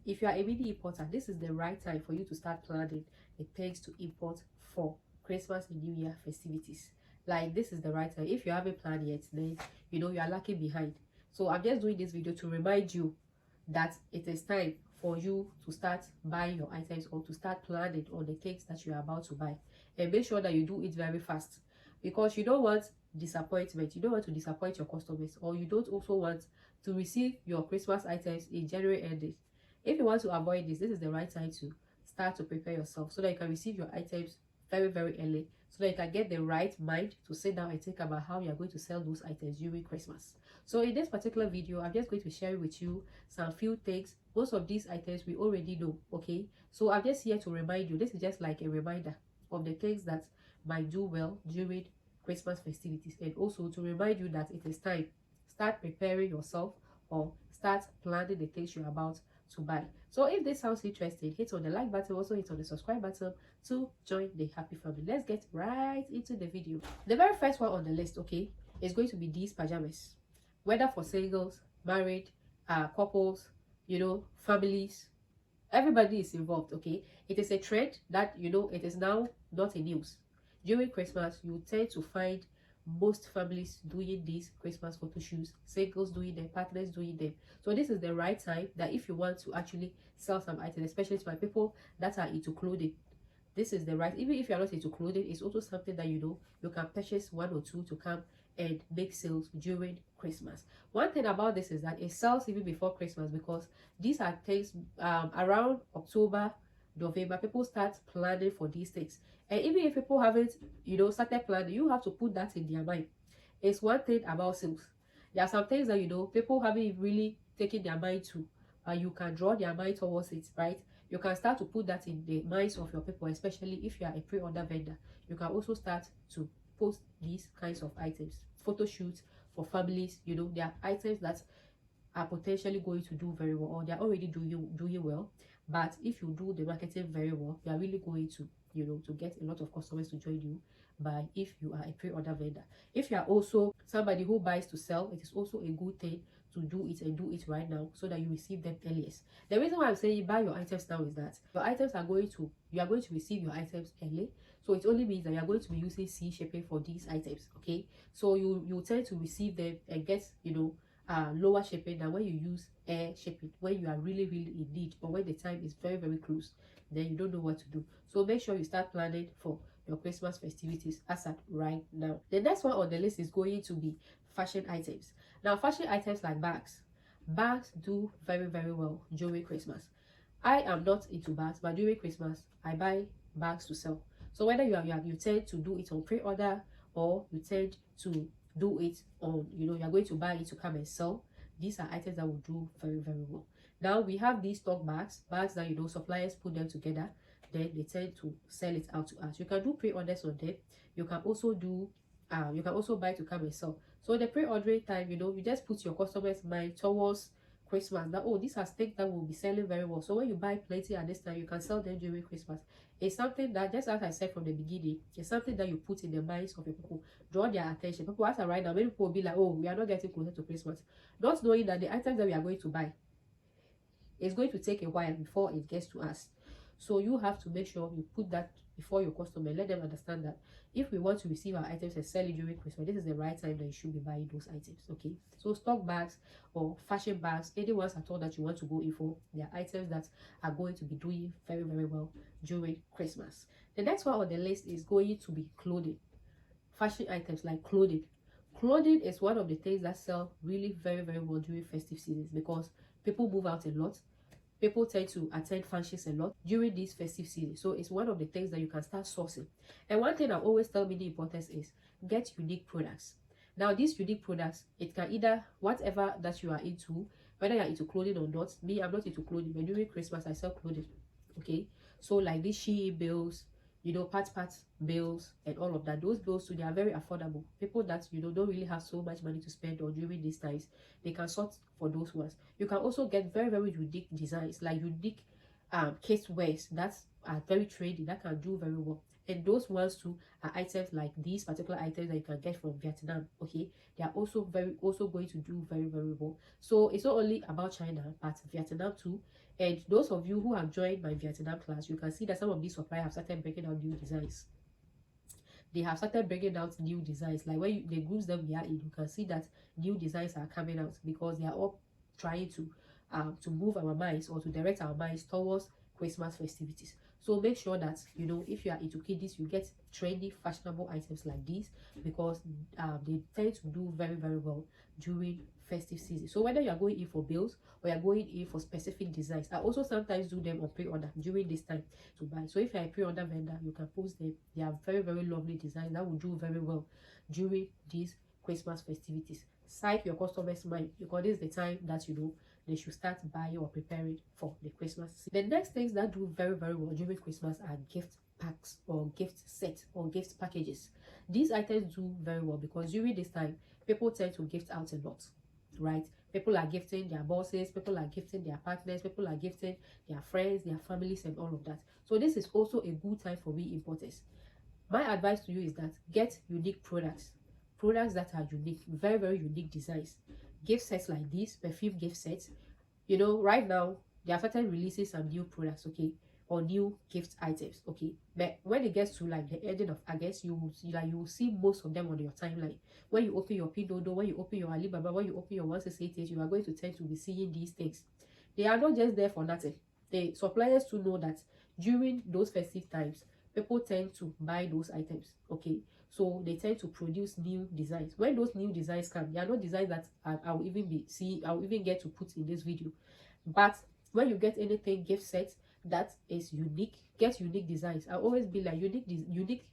if you are a mini importer, this is the right time for you to start planning the things to import for Christmas and New Year festivities. Like, this is the right time. If you haven't planned yet, then you are lacking behind. So I'm just doing this video to remind you that it is time for you to start buying your items or to start planning on the things that you are about to buy, and make sure that you do it very fast, because you don't want disappointment. You don't want to disappoint your customers, or you don't also want to receive your Christmas items in January ending. If you want to avoid this, this is the right time to start to prepare yourself so that you can receive your items very, very early, so that you can get the right mind to sit down and think about how you are going to sell those items during Christmas. So in this particular video, I'm just going to share with you some few things. Most of these items we already know, okay? So I'm just here to remind you. This is just like a reminder of the things that might do well during Christmas festivities, and also to remind you that it is time. Start preparing yourself, or start planning the things you're about to buy. So if this sounds interesting, hit on the like button, also hit on the subscribe button to join the happy family. Let's get right into the video. The very first one on the list, okay, is going to be these pajamas. Whether for singles, married, couples, families, everybody is involved, okay? It is a trend that it is now not a news. During Christmas, you tend to find most families doing these Christmas photo shoots, singles doing them, partners doing them. So this is the right time that if you want to actually sell some items, especially to my people that are into clothing, this is the right. Even if you're not into clothing, it's also something that you can purchase one or two to come and make sales during Christmas. One thing about this is that it sells even before Christmas, because these are things around October, November, people start planning for these things. And even if people haven't started planning, you have to put that in their mind. It's one thing about sales. There are some things that people haven't really taken their mind to, you can draw their mind towards it, right? You can start to put that in the minds of your people, especially if you are a pre-order vendor. You can also start to post these kinds of items, photo shoots for families. There are items that are potentially going to do very well, or they're already doing well. But if you do the marketing very well, you are really going to to get a lot of customers to join you. By if you are a pre-order vendor. If you are also somebody who buys to sell, it is also a good thing to do it, and do it right now, so that you receive them earliest. The reason why I'm saying buy your items now is that your items are going to receive your items early. So it only means that you are going to be using sea shipping for these items, okay? So you tend to receive them and get lower shipping than when you use air shipping, when you are really, really in need, or when the time is very, very close, then you don't know what to do. So make sure you start planning for your Christmas festivities as at right now. The next one on the list is going to be fashion items. Now, fashion items like bags do very, very well during Christmas. I am not into bags, but during Christmas I buy bags to sell. So whether you tend to do it on pre-order, or you tend to do it on you're going to buy it to come and sell, these are items that will do very, very well. Now we have these stock bags that suppliers put them together, then they tend to sell it out to us. You can do pre-orders on them. You can also do you can also buy to come and sell. So the pre-ordering time, you just put your customers' mind towards Christmas, that these are things that will be selling very well. So when you buy plenty at this time, you can sell them during Christmas. It's something that, just as I said from the beginning, it's something that you put in the minds of your people, draw their attention. People, as I right now, many people will be like, oh, we are not getting closer to Christmas, not knowing that the items that we are going to buy is going to take a while before it gets to us. So you have to make sure you put that before your customer, let them understand that if we want to receive our items and sell it during Christmas, this is the right time that you should be buying those items, okay? So stock bags or fashion bags, any ones at all that you want to go in for, they are items that are going to be doing very, very well during Christmas. The next one on the list is going to be clothing. Fashion items like clothing. Clothing is one of the things that sell really very, very well during festive seasons, because people move out a lot. People tend to attend functions a lot during this festive season. So it's one of the things that you can start sourcing. And one thing I always tell many importers is get unique products. Now, these unique products, it can either whatever that you are into, whether you're into clothing or not. Me, I'm not into clothing, but during Christmas I sell clothing, okay? So like these Shein bills, pat bills and all of that, those bills too, they are very affordable. People that don't really have so much money to spend on during these times, they can sort for those ones. You can also get very, very unique designs, like unique case wares that are very trendy, that can do very well. And those ones too are items like these particular items that you can get from Vietnam, okay? They are also going to do very, very well. So it's not only about China, but Vietnam too And those of you who have joined my Vietnam class, you can see that some of these suppliers have started breaking out new designs. They have started bringing out new designs. Like when the groups that we are in, you can see that new designs are coming out because they are all trying to move our minds or to direct our minds towards Christmas festivities. So make sure that, you know, if you are into kiddies, you get trendy, fashionable items like these, because they tend to do very, very well during festive season. So whether you are going in for bills or you are going in for specific designs, I also sometimes do them on pre-order during this time to buy. So if you're a pre-order vendor, you can post them. They are very, very lovely designs that will do very well during these Christmas festivities. Psych your customers' mind, because this is the time that, you know, they should start buying or preparing for the Christmas season. The next things that do very, very well during Christmas are gift packs or gift sets or gift packages. These items do very well because during this time, people tend to gift out a lot, right? People are gifting their bosses, people are gifting their partners, people are gifting their friends, their families, and all of that. So this is also a good time for we importers. My advice to you is that get unique products that are unique, very, very unique designs. Gift sets like this, perfume gift sets. You know, right now they are started releasing some new products, okay, or new gift items, okay. But when it gets to like the ending of August, you will see most of them on your timeline. When you open your Pindodo, when you open your Alibaba, when you open your 168, you are going to tend to be seeing these things. They are not just there for nothing. The suppliers to know that during those festive times, people tend to buy those items, okay. So they tend to produce new designs. When those new designs come, they are not designs that I will even get to put in this video. But when you get anything gift set that is unique, get unique designs. I always be like unique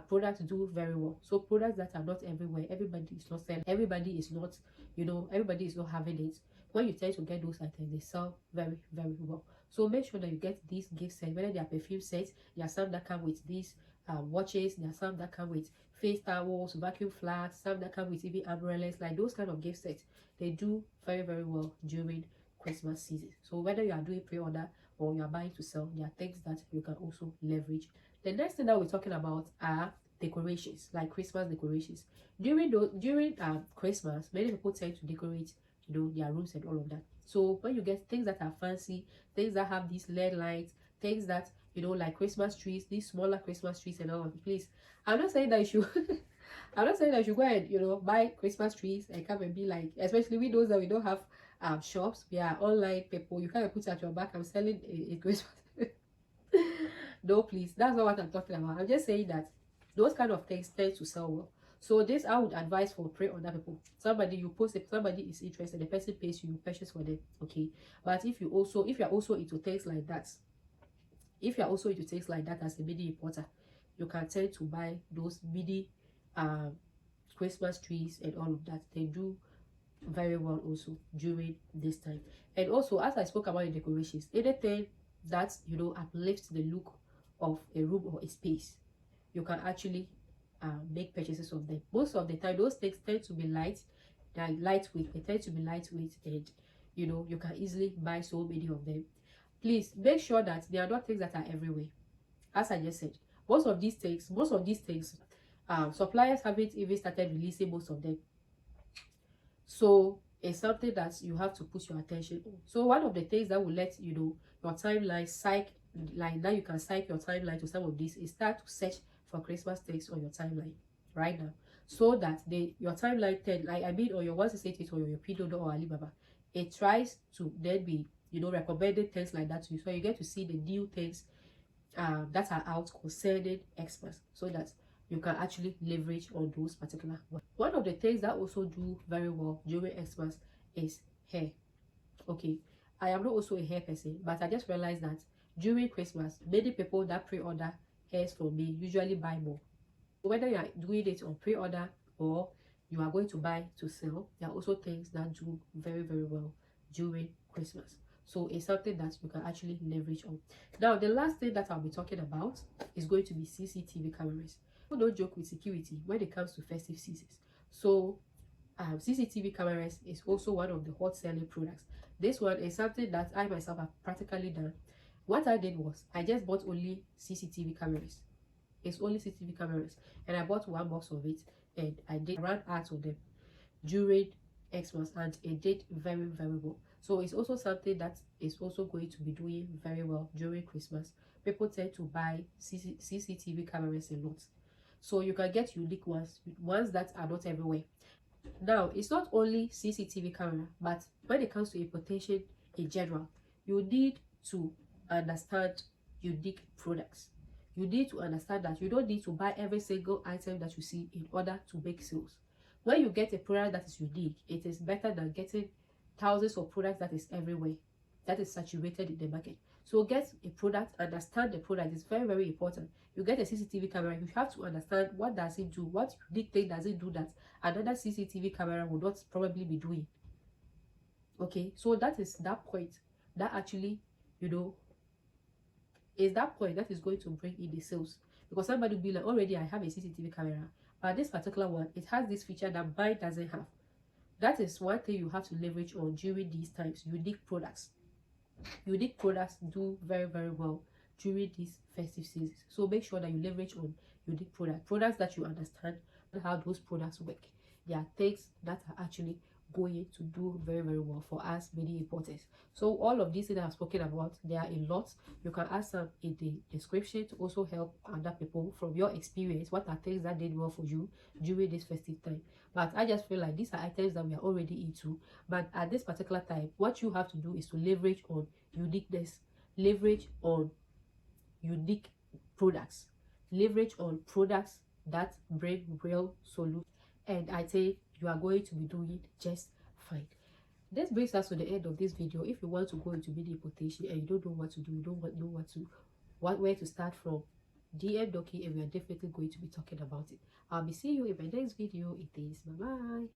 products do very well. So products that are not everywhere, everybody is not selling, everybody is not, you know, everybody is not having it. When you tend to get those items, they sell very, very well. So make sure that you get these gift sets, whether they are perfume sets. There are some that come with these watches. There are some that come with face towels, vacuum flags, some that come with even umbrellas. Like those kind of gift sets, they do very, very well during Christmas season. So whether you are doing pre-order or you are buying to sell, there are things that you can also leverage. The next thing that we're talking about are decorations, like Christmas decorations. During Christmas, many people tend to decorate, you know, their rooms and all of that. So when you get things that are fancy, things that have these LED lights, things that, you know, like Christmas trees, these smaller Christmas trees and all of it, please, I'm not saying that you should I'm not saying that you should go and, you know, buy Christmas trees and come and be like, especially with those that we don't have shops, we are online people, you can't put it at your back, I'm selling a Christmas. No, please, that's not what I'm talking about. I'm just saying that those kind of things tend to sell well. So this I would advise for pre-order people. Somebody you post, if somebody is interested, the person pays you, you purchase for them, okay. But if you're also into things like that, if you're also into things like that as a mini importer, you can tend to buy those mini Christmas trees and all of that. They do very well also during this time. And also, as I spoke about the decorations, anything that, you know, uplifts the look of a room or a space, you can actually make purchases of them. Most of the time those things tend to be lightweight. They tend to be lightweight, and you know, you can easily buy so many of them. Please make sure that they are not things that are everywhere. As I just said, most of these things suppliers haven't even started releasing most of them. So it's something that you have to put your attention on. So one of the things that will let you know your timeline like now you can psych your timeline to some of these is start to search for Christmas things on your timeline right now, so that your timeline on your 168 or your Pindodo or Alibaba, it tries to then be, you know, recommended things like that to you, so you get to see the new things that are out concerning experts, so that you can actually leverage on those particular ones. One of the things that also do very well during Xmas is hair. Okay, I am not also a hair person, but I just realized that during Christmas, many people that pre-order hairs from me usually buy more. Whether you are doing it on pre-order or you are going to buy to sell, there are also things that do very, very well during Christmas. So it's something that you can actually leverage on. Now, the last thing that I'll be talking about is going to be CCTV cameras. People don't joke with security when it comes to festive seasons. So CCTV cameras is also one of the hot selling products. This one is something that I myself have practically done. What I did was I just bought only CCTV cameras. It's only CCTV cameras, and I bought one box of it, and I ran ads on them during Xmas, and it did very, very well. So it's also something that is also going to be doing very well during Christmas. People tend to buy CCTV cameras a lot. So you can get unique ones that are not everywhere. Now, it's not only CCTV camera, but when it comes to importation in general, you need to understand unique products. You need to understand that you don't need to buy every single item that you see in order to make sales. When you get a product that is unique, it is better than getting thousands of products that is everywhere, that is saturated in the market. So get a product, understand the product. It's very, very important. You get a CCTV camera, you have to understand what does it do, what unique thing does it do that another CCTV camera would not probably be doing. Okay, so that is that point that actually, you know, is that point that is going to bring in the sales. Because somebody will be like, already I have a CCTV camera, but this particular one, it has this feature that mine doesn't have. That is one thing you have to leverage on during these times. Unique products. Unique products do very, very well during these festive seasons. So make sure that you leverage on unique products that you understand how those products work. There are things that are actually going to do very, very well for us many importers. So all of these things I've spoken about, there are a lot. You can ask them in the description to also help other people from your experience. What are things that did well for you during this festive time? But I just feel like these are items that we are already into. But at this particular time, what you have to do is to leverage on uniqueness, leverage on unique products, leverage on products that bring real solutions. And I think you are going to be doing just fine. This brings us to the end of this video. If you want to go into media importation and you don't know what to do, you don't know where to start from, DM Dorkie and we are definitely going to be talking about it. I'll be seeing you in my next video. It is bye bye.